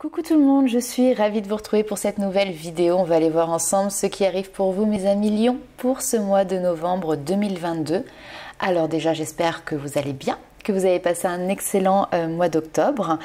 Coucou tout le monde, je suis ravie de vous retrouver pour cette nouvelle vidéo. On va aller voir ensemble ce qui arrive pour vous mes amis Lions pour ce mois de novembre 2022. Alors déjà j'espère que vous allez bien, que vous avez passé un excellent mois d'octobre.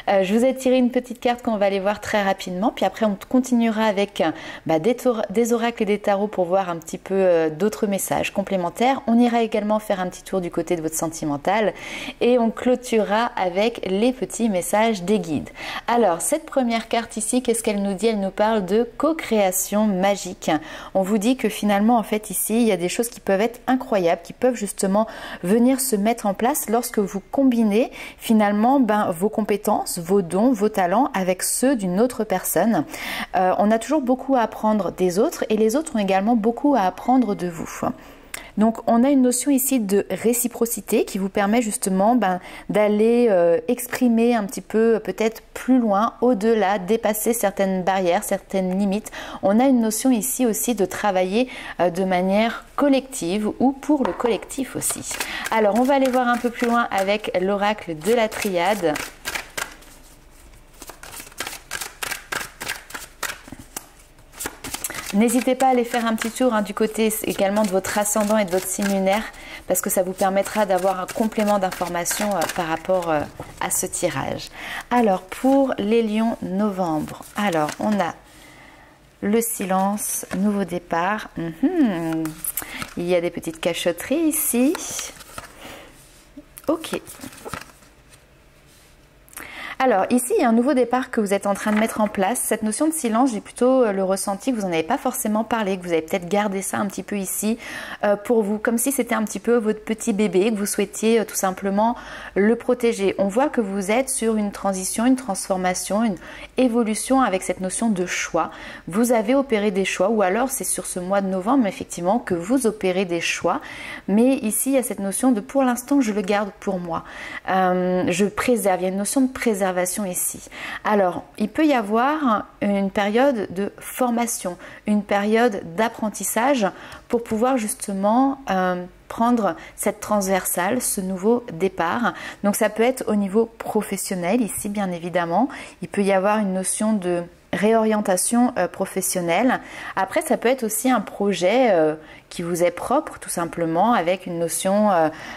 Je vous ai tiré une petite carte qu'on va aller voir très rapidement, puis après on continuera avec des oracles et des tarots pour voir un petit peu d'autres messages complémentaires. On ira également faire un petit tour du côté de votre sentimental et on clôturera avec les petits messages des guides. Alors cette première carte ici, qu'est-ce qu'elle nous dit? Elle nous parle de co-création magique. On vous dit que finalement en fait ici il y a des choses qui peuvent être incroyables, qui peuvent justement venir se mettre en place lorsque vous combinez finalement vos compétences, vos dons, vos talents avec ceux d'une autre personne. On a toujours beaucoup à apprendre des autres et les autres ont également beaucoup à apprendre de vous. Donc on a une notion ici de réciprocité qui vous permet justement d'aller exprimer un petit peu peut-être plus loin, au-delà, dépasser certaines barrières, certaines limites. On a une notion ici aussi de travailler de manière collective ou pour le collectif aussi. Alors on va aller voir un peu plus loin avec l'oracle de la triade. N'hésitez pas à aller faire un petit tour du côté également de votre ascendant et de votre signe lunaire parce que ça vous permettra d'avoir un complément d'information par rapport à ce tirage. Alors pour les lions novembre, alors on a le silence, nouveau départ. Il y a des petites cachotteries ici. Ok. Alors ici, il y a un nouveau départ que vous êtes en train de mettre en place. Cette notion de silence, j'ai plutôt le ressenti que vous n'en avez pas forcément parlé, que vous avez peut-être gardé ça un petit peu ici pour vous, comme si c'était un petit peu votre petit bébé, que vous souhaitiez tout simplement le protéger. On voit que vous êtes sur une transition, une transformation, une évolution avec cette notion de choix. Vous avez opéré des choix, ou alors c'est sur ce mois de novembre effectivement que vous opérez des choix. Mais ici, il y a cette notion de pour l'instant, je le garde pour moi. Je préserve, il y a une notion de préservation ici. Alors, il peut y avoir une période de formation, une période d'apprentissage pour pouvoir justement prendre cette transversale, ce nouveau départ. Donc, ça peut être au niveau professionnel ici, bien évidemment. Il peut y avoir une notion de réorientation professionnelle. Après, ça peut être aussi un projet qui vous est propre, tout simplement, avec une notion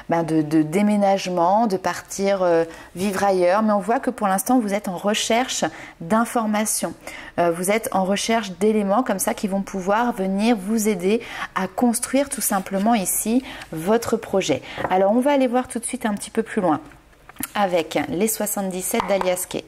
de déménagement, de partir vivre ailleurs. Mais on voit que pour l'instant, vous êtes en recherche d'informations. Vous êtes en recherche d'éléments comme ça qui vont pouvoir venir vous aider à construire tout simplement ici votre projet. Alors, on va aller voir tout de suite un petit peu plus loin avec les 77 d'Alias Kay.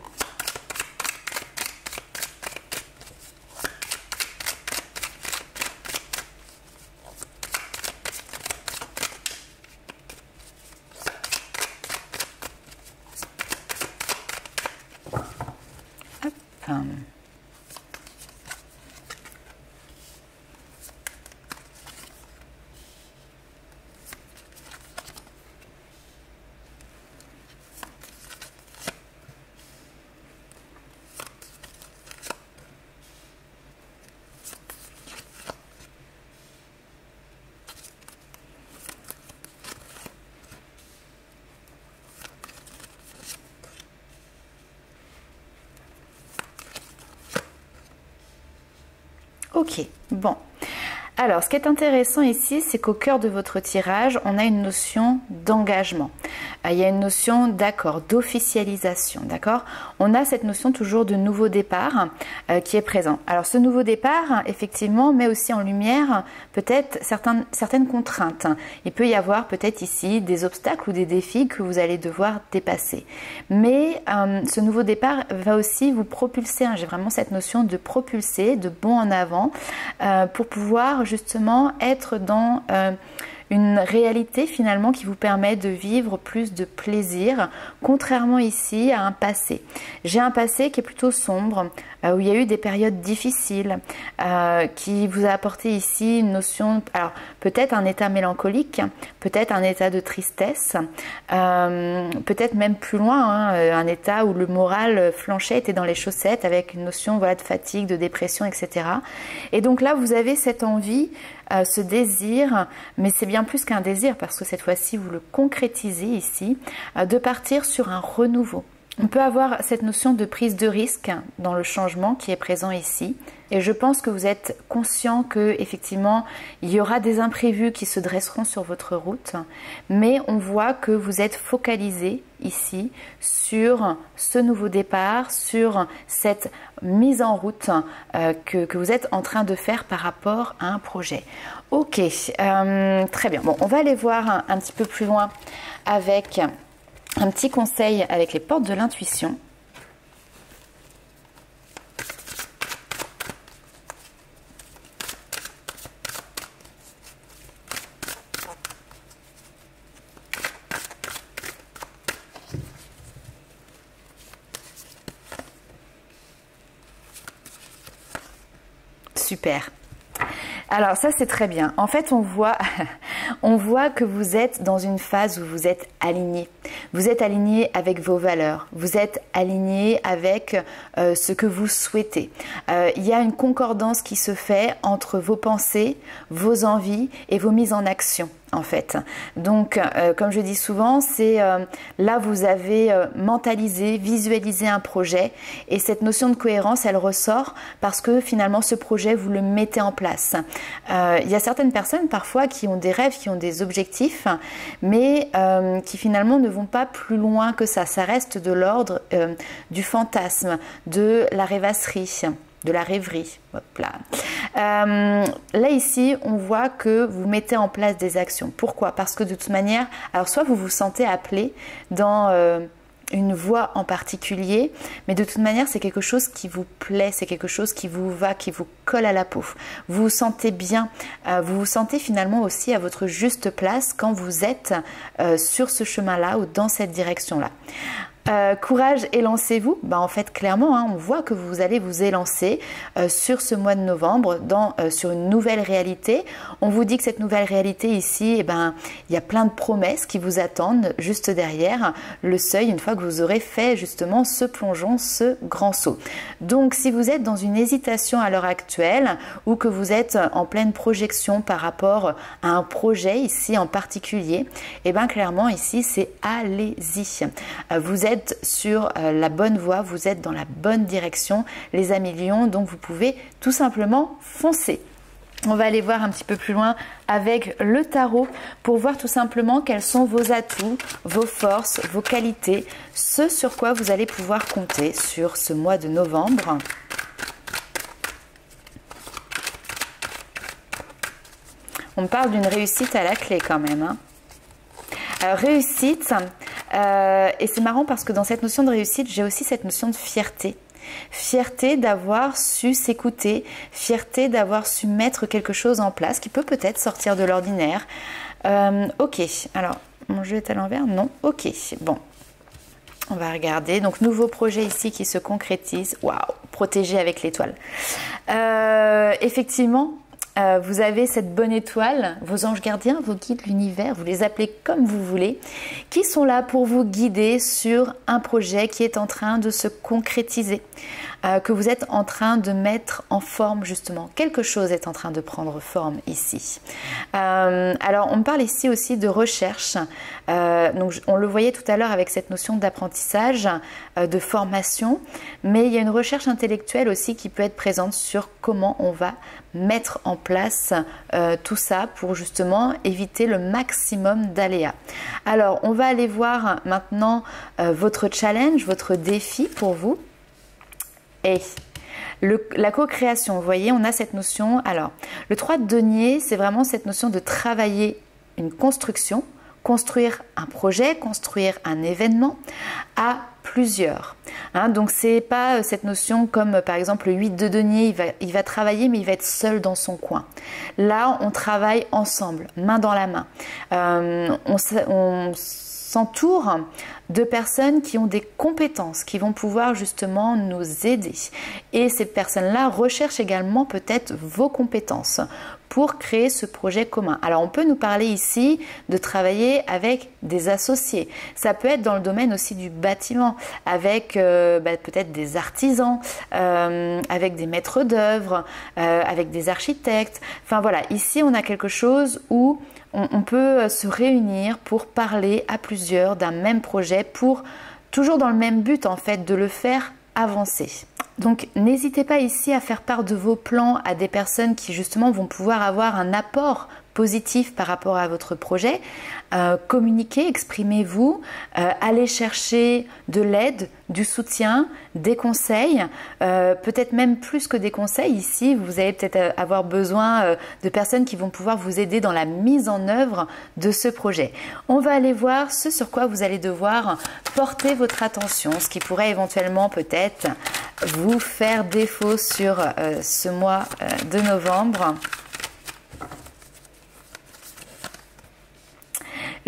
Ok, bon. Alors, ce qui est intéressant ici, c'est qu'au cœur de votre tirage, on a une notion d'engagement. Il y a une notion d'accord, d'officialisation, d'accord? On a cette notion toujours de nouveau départ qui est présent. Alors, ce nouveau départ, effectivement, met aussi en lumière peut-être certaines contraintes. Il peut y avoir peut-être ici des obstacles ou des défis que vous allez devoir dépasser. Mais ce nouveau départ va aussi vous propulser. J'ai vraiment cette notion de propulser, de bond en avant pour pouvoir justement être dans une réalité finalement qui vous permet de vivre plus de plaisir, contrairement ici à un passé. J'ai un passé qui est plutôt sombre, où il y a eu des périodes difficiles, qui vous a apporté ici une notion, alors peut-être un état mélancolique, peut-être un état de tristesse, peut-être même plus loin, un état où le moral flanchait, était dans les chaussettes, avec une notion de fatigue, de dépression, etc. Et donc là, vous avez cette envie, ce désir, mais c'est bien plus qu'un désir, parce que cette fois-ci, vous le concrétisez ici, de partir sur un renouveau. On peut avoir cette notion de prise de risque dans le changement qui est présent ici. Et je pense que vous êtes conscient que effectivement il y aura des imprévus qui se dresseront sur votre route, mais on voit que vous êtes focalisé ici sur ce nouveau départ, sur cette mise en route que vous êtes en train de faire par rapport à un projet. Ok, très bien. Bon, on va aller voir un petit peu plus loin avec un petit conseil avec les portes de l'intuition. Super. Alors ça c'est très bien. En fait on voit que vous êtes dans une phase où vous êtes aligné. Vous êtes aligné avec vos valeurs. Vous êtes aligné avec ce que vous souhaitez. Il y a une concordance qui se fait entre vos pensées, vos envies et vos mises en action. En fait, donc comme je dis souvent, c'est là vous avez mentalisé, visualisé un projet et cette notion de cohérence elle ressort parce que finalement ce projet vous le mettez en place. Il y a certaines personnes parfois qui ont des rêves, qui ont des objectifs mais qui finalement ne vont pas plus loin que ça. Ça reste de l'ordre du fantasme, de la rêvasserie, de la rêverie. Hop là. Là ici on voit que vous mettez en place des actions. Pourquoi? Parce que de toute manière, alors soit vous vous sentez appelé dans une voie en particulier, mais de toute manière c'est quelque chose qui vous plaît, c'est quelque chose qui vous va, qui vous colle à la peau. Vous vous sentez bien, vous vous sentez finalement aussi à votre juste place quand vous êtes sur ce chemin-là ou dans cette direction-là. Courage et lancez-vous. En fait, clairement, on voit que vous allez vous élancer sur ce mois de novembre sur une nouvelle réalité. On vous dit que cette nouvelle réalité ici, il y a plein de promesses qui vous attendent juste derrière le seuil une fois que vous aurez fait justement ce plongeon, ce grand saut. Donc, si vous êtes dans une hésitation à l'heure actuelle ou que vous êtes en pleine projection par rapport à un projet ici en particulier, clairement ici, c'est allez-y. Vous êtes sur la bonne voie, vous êtes dans la bonne direction, les amis lions, donc vous pouvez tout simplement foncer. On va aller voir un petit peu plus loin avec le tarot pour voir tout simplement quels sont vos atouts, vos forces, vos qualités, ce sur quoi vous allez pouvoir compter sur ce mois de novembre. On me parle d'une réussite à la clé quand même. Réussite, et c'est marrant parce que dans cette notion de réussite, j'ai aussi cette notion de fierté. Fierté d'avoir su s'écouter, fierté d'avoir su mettre quelque chose en place qui peut peut-être sortir de l'ordinaire. Ok, alors, mon jeu est à l'envers? Non, ok, bon. On va regarder, donc nouveau projet ici qui se concrétise. Waouh, protégé avec l'étoile. Effectivement, vous avez cette bonne étoile, vos anges gardiens, vos guides, l'univers, vous les appelez comme vous voulez, qui sont là pour vous guider sur un projet qui est en train de se concrétiser, que vous êtes en train de mettre en forme justement. Quelque chose est en train de prendre forme ici. Alors on me parle ici aussi de recherche, donc on le voyait tout à l'heure avec cette notion d'apprentissage, de formation, mais il y a une recherche intellectuelle aussi qui peut être présente sur comment on va mettre en place tout ça pour justement éviter le maximum d'aléas. Alors on va aller voir maintenant votre challenge, votre défi pour vous. Et la co-création, vous voyez, on a cette notion. Alors le 3 de denier, c'est vraiment cette notion de travailler une construction, construire un projet, construire un événement à plusieurs. Donc c'est pas cette notion comme par exemple le 8 de denier, il va travailler mais il va être seul dans son coin. Là on travaille ensemble, main dans la main. On s'entoure de personnes qui ont des compétences, qui vont pouvoir justement nous aider. Et ces personnes-là recherchent également peut-être vos compétences pour créer ce projet commun. Alors on peut nous parler ici de travailler avec des associés. Ça peut être dans le domaine aussi du bâtiment, avec peut-être des artisans, avec des maîtres d'œuvre, avec des architectes. Enfin voilà, ici on a quelque chose où on peut se réunir pour parler à plusieurs d'un même projet, pour toujours dans le même but en fait, de le faire avancer. Donc n'hésitez pas ici à faire part de vos plans à des personnes qui justement vont pouvoir avoir un apport positif par rapport à votre projet. Communiquez, exprimez-vous, allez chercher de l'aide, du soutien, des conseils, peut-être même plus que des conseils. Ici, vous allez peut-être avoir besoin de personnes qui vont pouvoir vous aider dans la mise en œuvre de ce projet. On va aller voir ce sur quoi vous allez devoir porter votre attention, ce qui pourrait éventuellement peut-être vous faire défaut sur ce mois de novembre.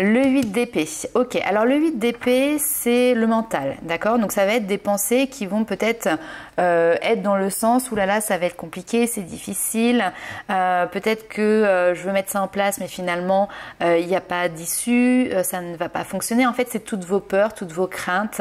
Le 8 d'épée. Ok, alors le 8 d'épée, c'est le mental, d'accord? Donc ça va être des pensées qui vont peut-être être dans le sens, oulala, ça va être compliqué, c'est difficile, peut-être que je veux mettre ça en place, mais finalement, il n'y a pas d'issue, ça ne va pas fonctionner. En fait, c'est toutes vos peurs, toutes vos craintes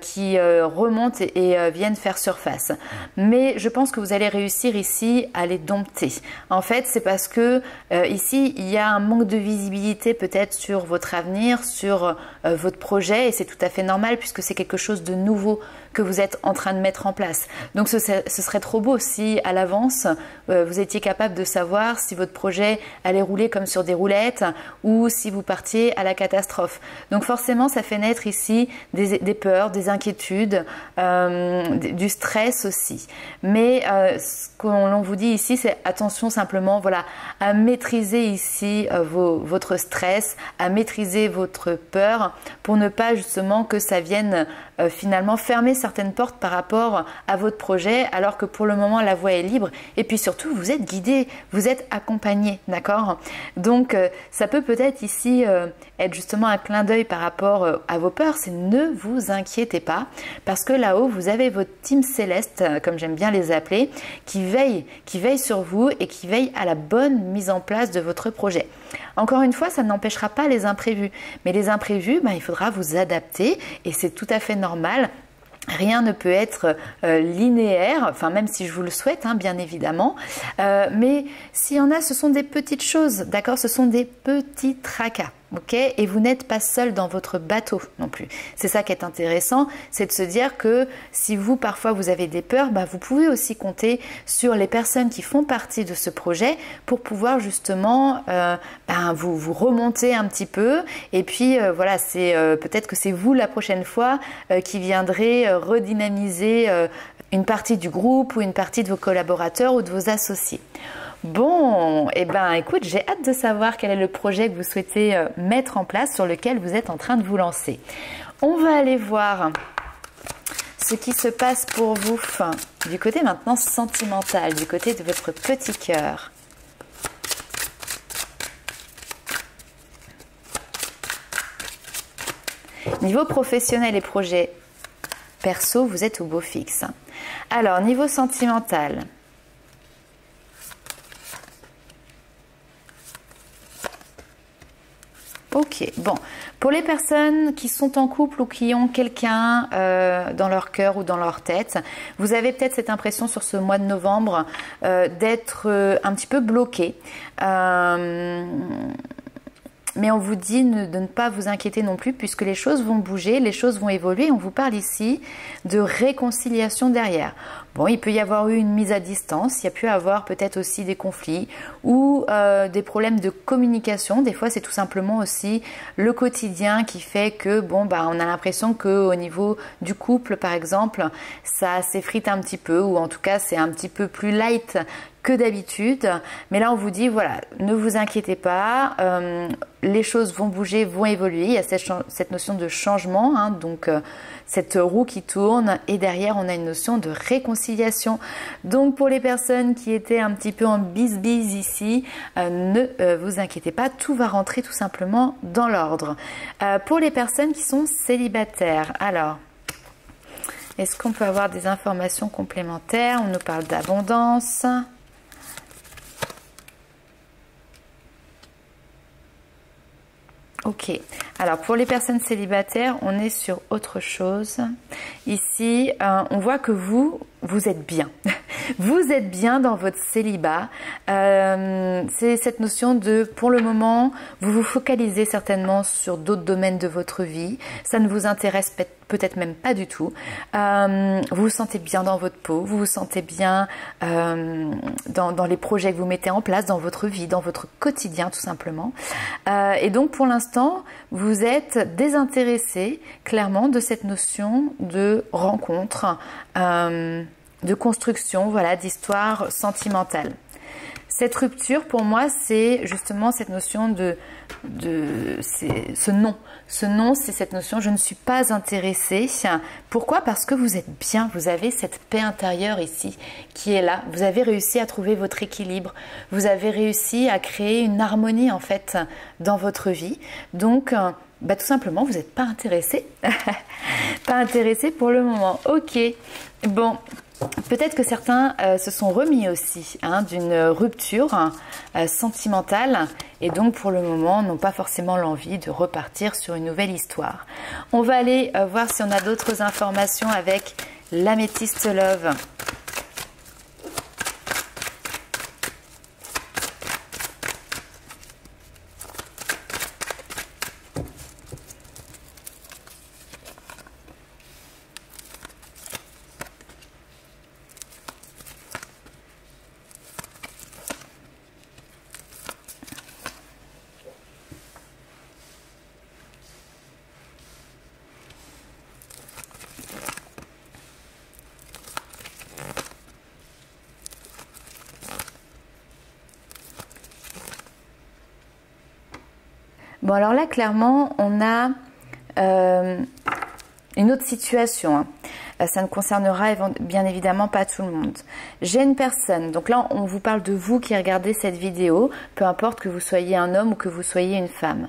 qui remontent et viennent faire surface. Mais je pense que vous allez réussir ici à les dompter. En fait, c'est parce que ici, il y a un manque de visibilité peut-être sur votre avenir, sur votre projet, et c'est tout à fait normal puisque c'est quelque chose de nouveau que vous êtes en train de mettre en place. Donc ce serait trop beau si à l'avance vous étiez capable de savoir si votre projet allait rouler comme sur des roulettes ou si vous partiez à la catastrophe. Donc forcément ça fait naître ici des peurs, des inquiétudes, du stress aussi. Mais ce qu'on vous dit ici, c'est attention simplement voilà, à maîtriser ici votre stress, à maîtriser votre peur pour ne pas justement que ça vienne finalement fermer certaines portes par rapport à votre projet, alors que pour le moment la voie est libre et puis surtout vous êtes guidé, vous êtes accompagné, d'accord? Donc ça peut peut-être ici être justement un clin d'œil par rapport à vos peurs, c'est ne vous inquiétez pas parce que là-haut vous avez votre team céleste, comme j'aime bien les appeler, qui veille sur vous et qui veille à la bonne mise en place de votre projet. Encore une fois, ça n'empêchera pas les imprévus, mais les imprévus, il faudra vous adapter et c'est tout à fait normal. Rien ne peut être linéaire, enfin même si je vous le souhaite, hein, bien évidemment. Mais s'il y en a, ce sont des petites choses, d'accord? Ce sont des petits tracas. Ok, et vous n'êtes pas seul dans votre bateau non plus. C'est ça qui est intéressant, c'est de se dire que si vous, parfois, vous avez des peurs, vous pouvez aussi compter sur les personnes qui font partie de ce projet pour pouvoir justement vous remonter un petit peu. Et puis, voilà, c'est peut-être que c'est vous la prochaine fois qui viendrez redynamiser une partie du groupe ou une partie de vos collaborateurs ou de vos associés. Bon, écoute, j'ai hâte de savoir quel est le projet que vous souhaitez mettre en place, sur lequel vous êtes en train de vous lancer. On va aller voir ce qui se passe pour vous du côté maintenant sentimental, du côté de votre petit cœur. Niveau professionnel et projet perso, vous êtes au beau fixe. Alors, niveau sentimental... Ok, bon, pour les personnes qui sont en couple ou qui ont quelqu'un dans leur cœur ou dans leur tête, vous avez peut-être cette impression sur ce mois de novembre d'être un petit peu bloqué. Mais on vous dit de ne pas vous inquiéter non plus puisque les choses vont bouger, les choses vont évoluer. On vous parle ici de réconciliation derrière. Bon, il peut y avoir eu une mise à distance, il y a pu avoir peut-être aussi des conflits ou des problèmes de communication. Des fois, c'est tout simplement aussi le quotidien qui fait que, on a l'impression qu'au niveau du couple, par exemple, ça s'effrite un petit peu ou en tout cas, c'est un petit peu plus light que d'habitude. Mais là, on vous dit, voilà, ne vous inquiétez pas, les choses vont bouger, vont évoluer. Il y a cette notion de changement, hein, donc cette roue qui tourne et derrière, on a une notion de réconciliation. Donc, pour les personnes qui étaient un petit peu en bise-bise ici, ne vous inquiétez pas, tout va rentrer tout simplement dans l'ordre. Pour les personnes qui sont célibataires, alors... est-ce qu'on peut avoir des informations complémentaires? On nous parle d'abondance. Ok, alors pour les personnes célibataires, on est sur autre chose. Ici, on voit que vous êtes bien. Vous êtes bien dans votre célibat. C'est cette notion de, pour le moment, vous vous focalisez certainement sur d'autres domaines de votre vie. Ça ne vous intéresse peut-être même pas du tout. Vous vous sentez bien dans votre peau, vous vous sentez bien dans les projets que vous mettez en place, dans votre vie, dans votre quotidien tout simplement. Et donc pour l'instant, vous êtes désintéressé clairement de cette notion de rencontre, de construction, voilà, d'histoire sentimentale. Cette rupture, pour moi, c'est justement cette notion ce non. Ce non, c'est cette notion, je ne suis pas intéressée. Pourquoi? Parce que vous êtes bien, vous avez cette paix intérieure ici qui est là. Vous avez réussi à trouver votre équilibre. Vous avez réussi à créer une harmonie, en fait, dans votre vie. Donc, tout simplement, vous n'êtes pas intéressé. Pas intéressé pour le moment. Ok, bon. Peut-être que certains se sont remis aussi d'une rupture sentimentale et donc pour le moment n'ont pas forcément l'envie de repartir sur une nouvelle histoire. On va aller voir si on a d'autres informations avec l'améthyste love. Bon, alors là, clairement, on a une autre situation. Ça ne concernera bien évidemment pas tout le monde. J'ai une personne, donc là, on vous parle de vous qui regardez cette vidéo, peu importe que vous soyez un homme ou que vous soyez une femme.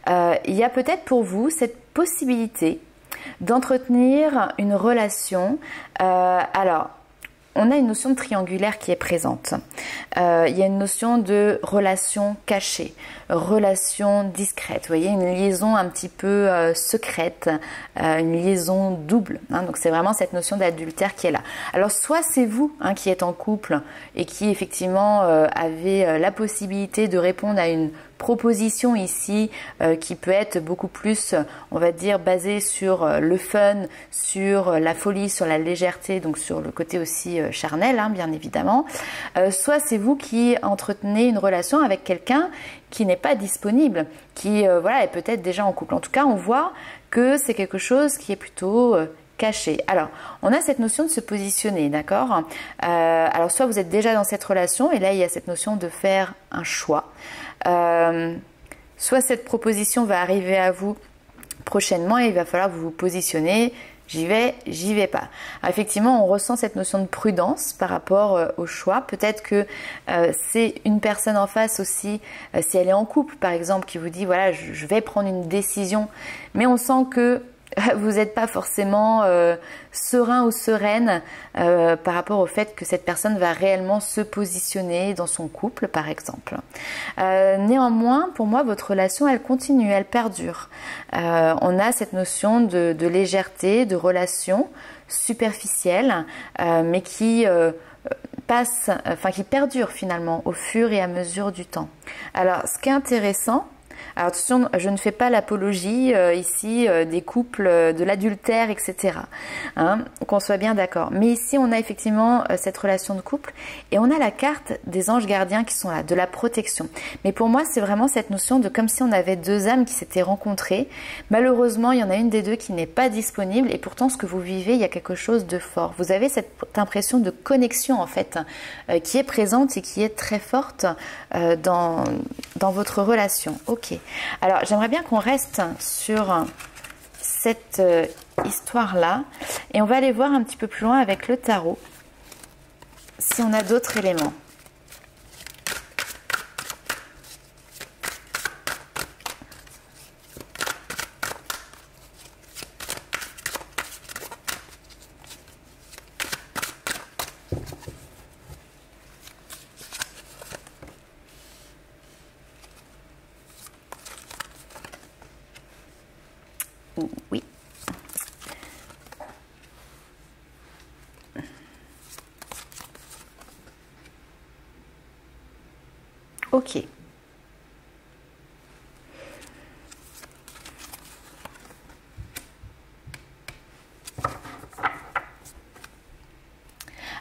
Il y a peut-être pour vous cette possibilité d'entretenir une relation. Alors, on a une notion de triangulaire qui est présente. Il y a une notion de relation cachée, relation discrète. Vous voyez, une liaison un petit peu secrète, une liaison double. Donc c'est vraiment cette notion d'adultère qui est là. Alors soit c'est vous qui êtes en couple et qui effectivement avez la possibilité de répondre à une proposition ici qui peut être beaucoup plus, on va dire, basée sur le fun, sur la folie, sur la légèreté, donc sur le côté aussi charnel, bien évidemment. Soit c'est vous qui entretenez une relation avec quelqu'un qui n'est pas disponible, qui voilà, est peut-être déjà en couple. En tout cas, on voit que c'est quelque chose qui est plutôt caché. Alors, on a cette notion de se positionner, d'accord? Alors, soit vous êtes déjà dans cette relation, et là, il y a cette notion de faire un choix. Soit cette proposition va arriver à vous prochainement et il va falloir vous vous positionner. J'y vais pas. Alors effectivement, on ressent cette notion de prudence par rapport au choix. Peut-être que c'est une personne en face aussi, si elle est en couple par exemple, qui vous dit voilà, je vais prendre une décision, mais on sent que vous n'êtes pas forcément serein ou sereine par rapport au fait que cette personne va réellement se positionner dans son couple, par exemple. Néanmoins, pour moi, votre relation, elle continue, elle perdure. On a cette notion de légèreté, de relation superficielle, mais qui qui perdure finalement au fur et à mesure du temps. Alors, ce qui est intéressant, alors attention, je ne fais pas l'apologie ici des couples, de l'adultère, etc. Qu'on soit bien d'accord. Mais ici, on a effectivement cette relation de couple et on a la carte des anges gardiens qui sont là, de la protection. Mais pour moi, c'est vraiment cette notion de comme si on avait deux âmes qui s'étaient rencontrées. Malheureusement, il y en a une des deux qui n'est pas disponible et pourtant, ce que vous vivez, il y a quelque chose de fort. Vous avez cette impression de connexion, en fait, qui est présente et qui est très forte dans votre relation. Ok. Alors, j'aimerais bien qu'on reste sur cette histoire-là et on va aller voir un petit peu plus loin avec le tarot si on a d'autres éléments. Oui. OK.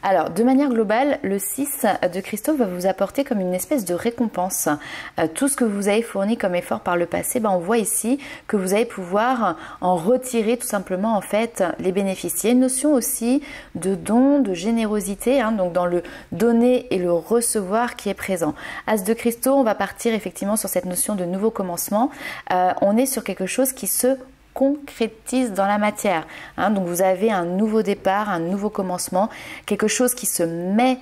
Alors, de manière globale, le 6 de cristaux va vous apporter comme une espèce de récompense. Tout ce que vous avez fourni comme effort par le passé, on voit ici que vous allez pouvoir en retirer tout simplement en fait les bénéfices. Il y a une notion aussi de don, de générosité, donc dans le donner et le recevoir qui est présent. As de cristaux, on va partir effectivement sur cette notion de nouveau commencement. On est sur quelque chose qui se concrétise dans la matière. Donc vous avez un nouveau départ, un nouveau commencement, quelque chose qui se met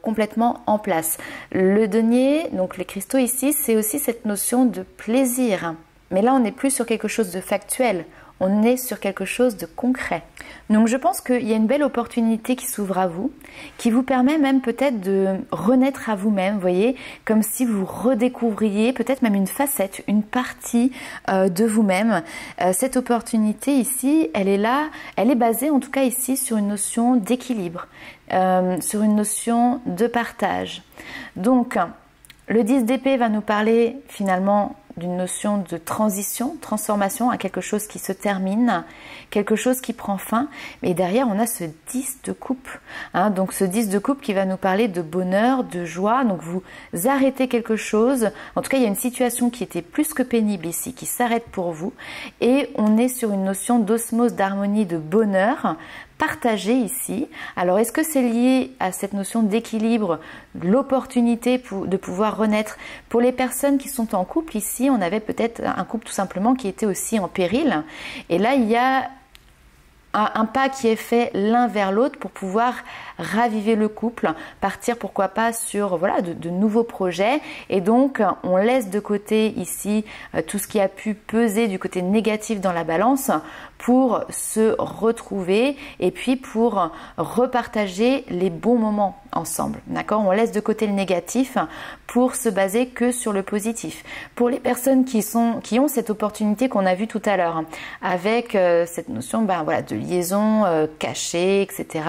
complètement en place. Le denier, donc les cristaux ici, c'est aussi cette notion de plaisir. Mais là, on n'est plus sur quelque chose de factuel. On est sur quelque chose de concret. Donc je pense qu'il y a une belle opportunité qui s'ouvre à vous, qui vous permet même peut-être de renaître à vous-même, vous voyez, comme si vous redécouvriez peut-être même une facette, une partie de vous-même. Cette opportunité ici, elle est là, elle est basée en tout cas ici sur une notion d'équilibre, sur une notion de partage. Donc le 10 d'épée va nous parler finalement d'une notion de transition, transformation à quelque chose qui se termine, quelque chose qui prend fin. Mais derrière, on a ce 10 de coupe. Donc ce 10 de coupe qui va nous parler de bonheur, de joie. Donc vous arrêtez quelque chose. En tout cas, il y a une situation qui était plus que pénible ici, qui s'arrête pour vous. Et on est sur une notion d'osmose, d'harmonie, de bonheur partagé ici. Alors, est-ce que c'est lié à cette notion d'équilibre, l'opportunité de pouvoir renaître? Pour les personnes qui sont en couple, ici, on avait peut-être un couple tout simplement qui était aussi en péril. Et là, il y a un pas qui est fait l'un vers l'autre pour pouvoir raviver le couple, partir pourquoi pas sur de nouveaux projets. Et donc on laisse de côté ici tout ce qui a pu peser du côté négatif dans la balance pour se retrouver et puis pour repartager les bons moments ensemble. D'accord? On laisse de côté le négatif pour se baser que sur le positif. Pour les personnes qui ont cette opportunité qu'on a vue tout à l'heure, avec cette notion de liaison cachée, etc.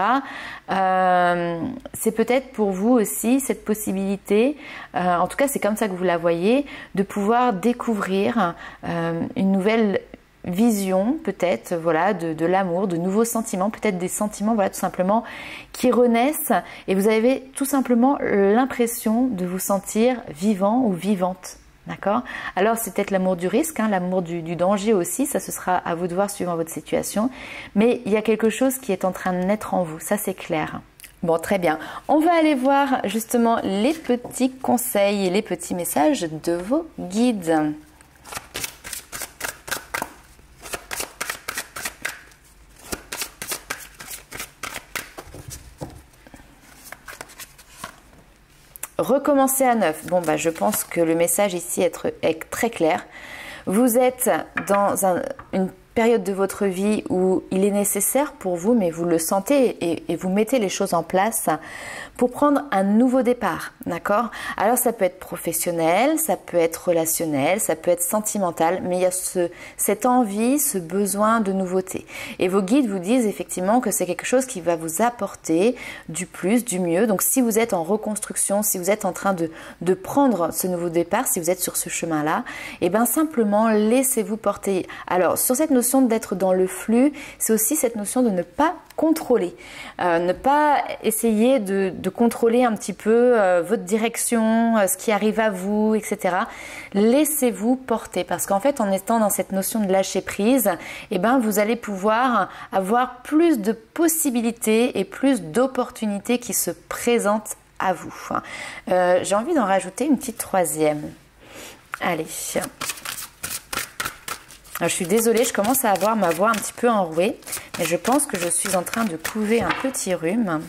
C'est peut-être pour vous aussi cette possibilité, en tout cas c'est comme ça que vous la voyez, de pouvoir découvrir une nouvelle vision peut-être de l'amour, de nouveaux sentiments, peut-être des sentiments tout simplement qui renaissent et vous avez tout simplement l'impression de vous sentir vivant ou vivante. D'accord? Alors c'est peut-être l'amour du risque, l'amour du danger aussi, ça ce sera à vous de voir suivant votre situation, mais il y a quelque chose qui est en train de naître en vous, ça c'est clair. Bon, très bien. On va aller voir justement les petits conseils et les petits messages de vos guides. Recommencer à neuf. Bon, je pense que le message ici est très clair. Vous êtes dans une période de votre vie où il est nécessaire pour vous, mais vous le sentez et vous mettez les choses en place pour prendre un nouveau départ, d'accord? Alors ça peut être professionnel, ça peut être relationnel, ça peut être sentimental, mais il y a cette envie, ce besoin de nouveauté. Et vos guides vous disent effectivement que c'est quelque chose qui va vous apporter du plus, du mieux. Donc si vous êtes en reconstruction, si vous êtes en train de prendre ce nouveau départ, si vous êtes sur ce chemin-là, simplement laissez-vous porter. Alors sur cette notion d'être dans le flux, c'est aussi cette notion de ne pas contrôler, ne pas essayer de contrôler un petit peu votre direction, ce qui arrive à vous, etc. Laissez-vous porter parce qu'en fait en étant dans cette notion de lâcher prise, vous allez pouvoir avoir plus de possibilités et plus d'opportunités qui se présentent à vous. J'ai envie d'en rajouter une petite troisième. Allez. Alors, je suis désolée, je commence à avoir ma voix un petit peu enrouée, mais je pense que je suis en train de couver un petit rhume.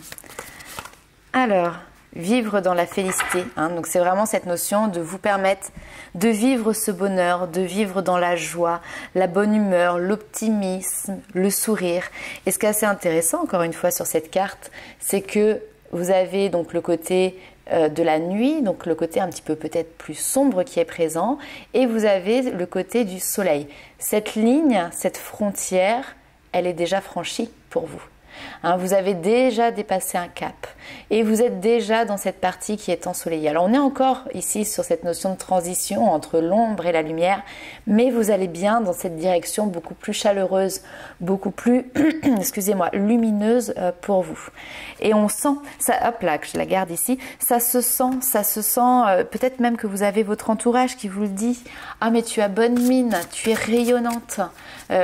Alors, vivre dans la félicité, donc c'est vraiment cette notion de vous permettre de vivre ce bonheur, de vivre dans la joie, la bonne humeur, l'optimisme, le sourire. Et ce qui est assez intéressant, encore une fois, sur cette carte, c'est que vous avez donc le côté de la nuit, donc le côté un petit peu peut-être plus sombre qui est présent, et vous avez le côté du soleil. Cette ligne, cette frontière, elle est déjà franchie pour vous. Hein, vous avez déjà dépassé un cap et vous êtes déjà dans cette partie qui est ensoleillée. Alors on est encore ici sur cette notion de transition entre l'ombre et la lumière, mais vous allez bien dans cette direction beaucoup plus chaleureuse, beaucoup plus, excusez-moi, lumineuse pour vous. Et on sent, ça, hop là, que je la garde ici, ça se sent, peut-être même que vous avez votre entourage qui vous le dit, ah mais tu as bonne mine, tu es rayonnante,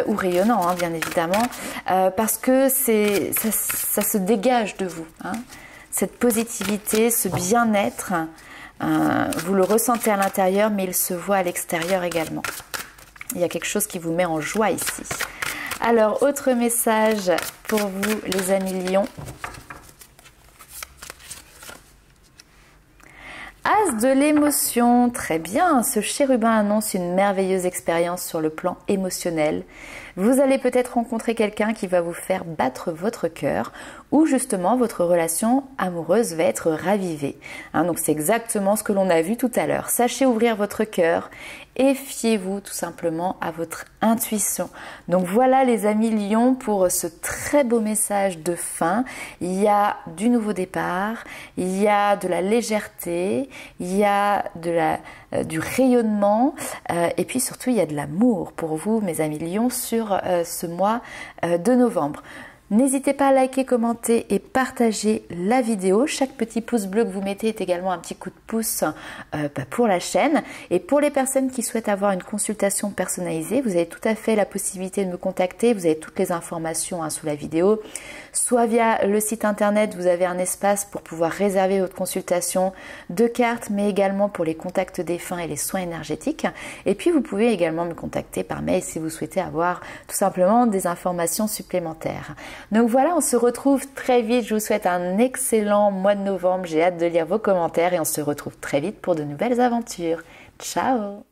ou rayonnant hein, bien évidemment, parce que ça se dégage de vous, hein. Cette positivité, ce bien-être, vous le ressentez à l'intérieur, mais il se voit à l'extérieur également. Il y a quelque chose qui vous met en joie ici. Alors, autre message pour vous, les amis lions. As de l'émotion, très bien, ce chérubin annonce une merveilleuse expérience sur le plan émotionnel. Vous allez peut-être rencontrer quelqu'un qui va vous faire battre votre cœur ou justement votre relation amoureuse va être ravivée. Hein, donc c'est exactement ce que l'on a vu tout à l'heure. Sachez ouvrir votre cœur et fiez-vous tout simplement à votre intuition. Donc voilà les amis lions pour ce très beau message de fin. Il y a du nouveau départ, il y a de la légèreté, il y a du rayonnement et puis surtout il y a de l'amour pour vous mes amis lions sur ce mois de novembre. N'hésitez pas à liker, commenter et partager la vidéo. Chaque petit pouce bleu que vous mettez est également un petit coup de pouce pour la chaîne. Et pour les personnes qui souhaitent avoir une consultation personnalisée, vous avez tout à fait la possibilité de me contacter. Vous avez toutes les informations sous la vidéo. Soit via le site internet, vous avez un espace pour pouvoir réserver votre consultation de cartes, mais également pour les contacts défunts et les soins énergétiques. Et puis vous pouvez également me contacter par mail si vous souhaitez avoir tout simplement des informations supplémentaires. Donc voilà, on se retrouve très vite. Je vous souhaite un excellent mois de novembre. J'ai hâte de lire vos commentaires et on se retrouve très vite pour de nouvelles aventures. Ciao!